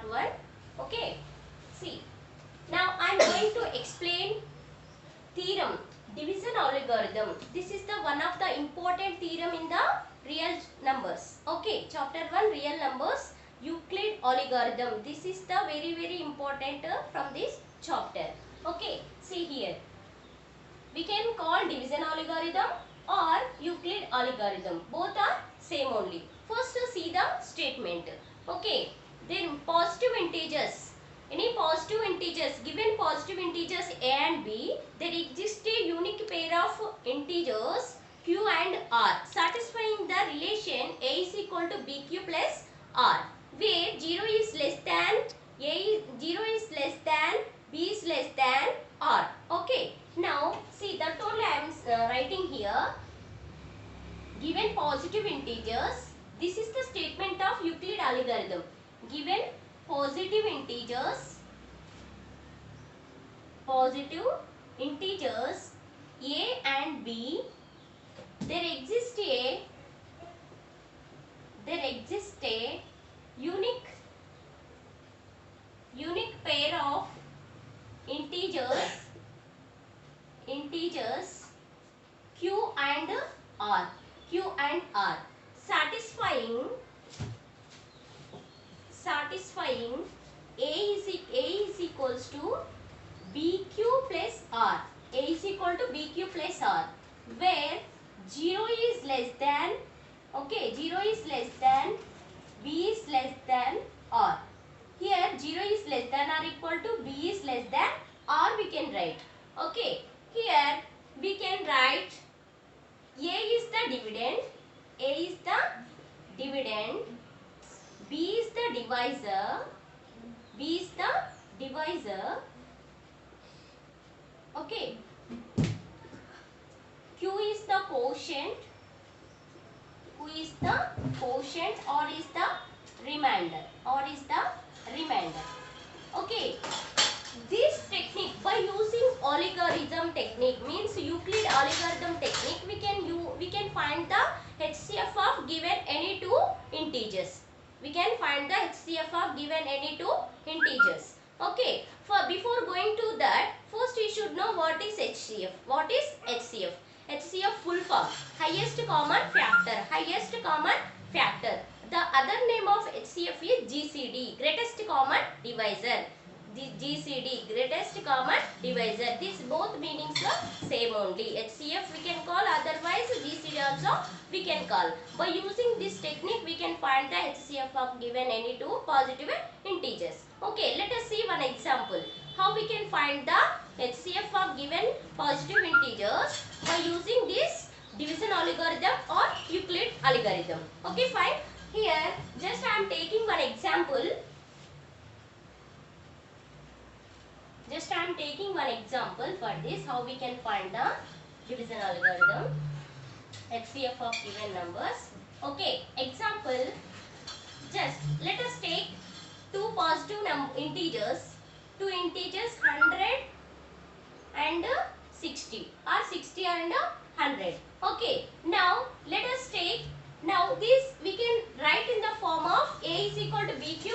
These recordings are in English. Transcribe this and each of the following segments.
part 1. Okay. See. Now I am going to explain theorem, division algorithm. This is the one of the important theorem in the real numbers. Okay. Chapter 1, real numbers, Euclid algorithm. This is the very important from this chapter. Okay. See here. We can call division algorithm or Euclid algorithm. Both are same only. First see the statement. Okay. Then positive integers. Any positive integers, given positive integers a and b, there exists a unique pair of integers q and r satisfying the relation a is equal to bq plus r, where 0 is less than a, 0 is less than b is less than r. Okay. Now see, that only I am writing here. Given positive integers, this is the statement of Euclid algorithm. Given positive integers a and b, there exists a unique pair of integers q and r satisfying a is equals to bq plus r, a is equal to bq plus r, where 0 is less than, okay, 0 is less than, b is less than r. Here 0 is less than or equal to b is less than r we can write. Okay. Here we can write a is the dividend, b is the divisor, okay, q is the quotient, or is the remainder, okay. This technique, by using algorithm technique, means Euclid algorithm technique, we can find the HCF of given any two integers. Okay. Before going to that, first we should know what is HCF. HCF full form, highest common factor. The other name of HCF is GCD, greatest common divisor. The GCD, greatest common divisor. These both meanings are same only. HCF we can call, otherwise GCD also we can call. By using this technique, we can find the HCF of given any two positive integers. Okay, let us see one example. How we can find the HCF of given positive integers by using this division algorithm or Euclid algorithm. Okay, fine. Here, just I am taking one example. For this, how we can find the division algorithm, HCF of given numbers. Okay, example, just let us take two positive integers, 100 and 60, or 60 and 100. Okay, now let us take, now this we can write in the form of a is equal to bq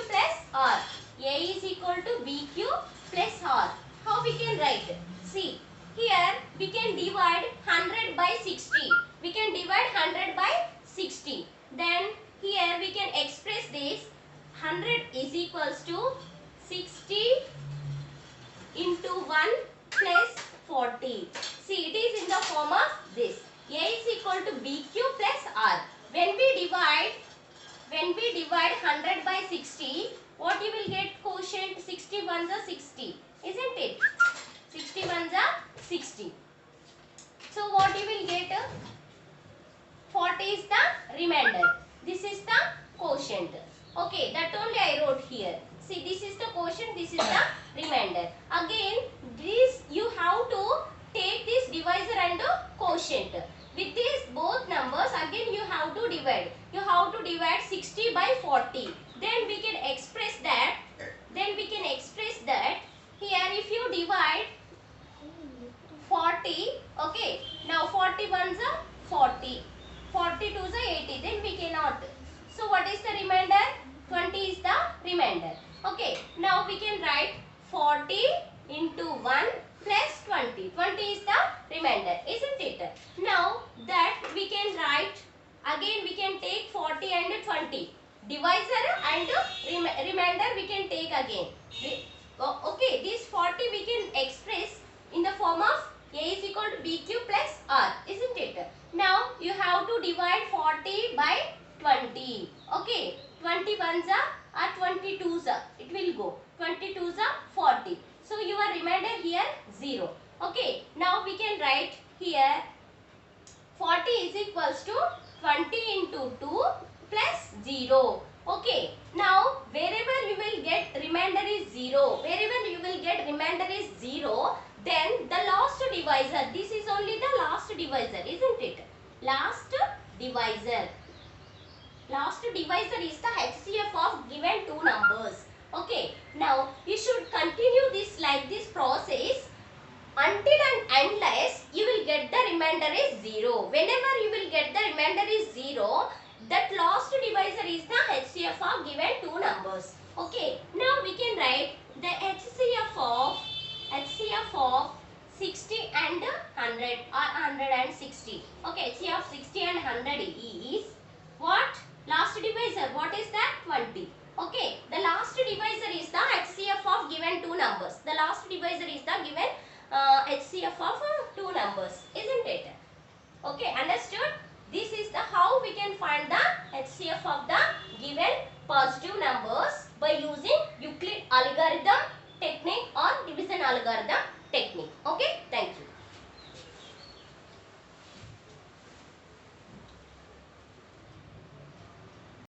plus r. How we can write? See, here we can divide 100 by 60. Then here we can express this 100 is equals to 60 into 1 plus 40. See, it is in the form of this. A is equal to BQ plus R. When we divide 100 by 60, what you will get quotient? 60 ones are 60, isn't it? 60 ones are 60. So what you will get? 40 is the remainder. This is the quotient. Okay, that only I wrote here. See, this is the quotient, this is the remainder. Again, this you have to take this divisor and quotient. With these both numbers, again you have to divide. You have to divide 60 by 40. Then we can express that. Here if you divide 40, okay. Now 40 ones are 40. 40 twos are 80. Then we cannot. So what is the remainder? 20 is the remainder. Okay, now we can write 40 into 1 plus 20. 20 is the remainder, isn't it? Now that we can write, again we can take 40 and 20. Divisor and remainder we can take again. Okay, this 40 we can express in the form of A is equal to BQ plus R, isn't it? Now you have to divide 40 by 20. Okay, 21s are 22s are, it will go. 22s are 40. So your remainder here 0. Okay, now we can write here 40 is equals to 20 into 2 plus 0. Okay, now wherever you will get remainder is 0, wherever you will get remainder is 0, then the last divisor, this is only the last divisor, isn't it? Last divisor. Last divisor is the HCF of given two numbers. Okay, now you should continue this like this process until and unless you will get the remainder is 0. Whenever you will get the remainder is 0, that last divisor is the HCF of given two numbers. Okay, now we can write the HCF of 60 and 100 or 160. Okay, HCF of 60 and 100 is what? Last divisor, what is that? 20. Okay, the last divisor is the HCF of given two numbers. The last divisor is the given HCF of two numbers, isn't it? Okay, understood? This is the how we can find the HCF of the given positive numbers by using Euclid algorithm technique or division algorithm technique. Okay, thank you.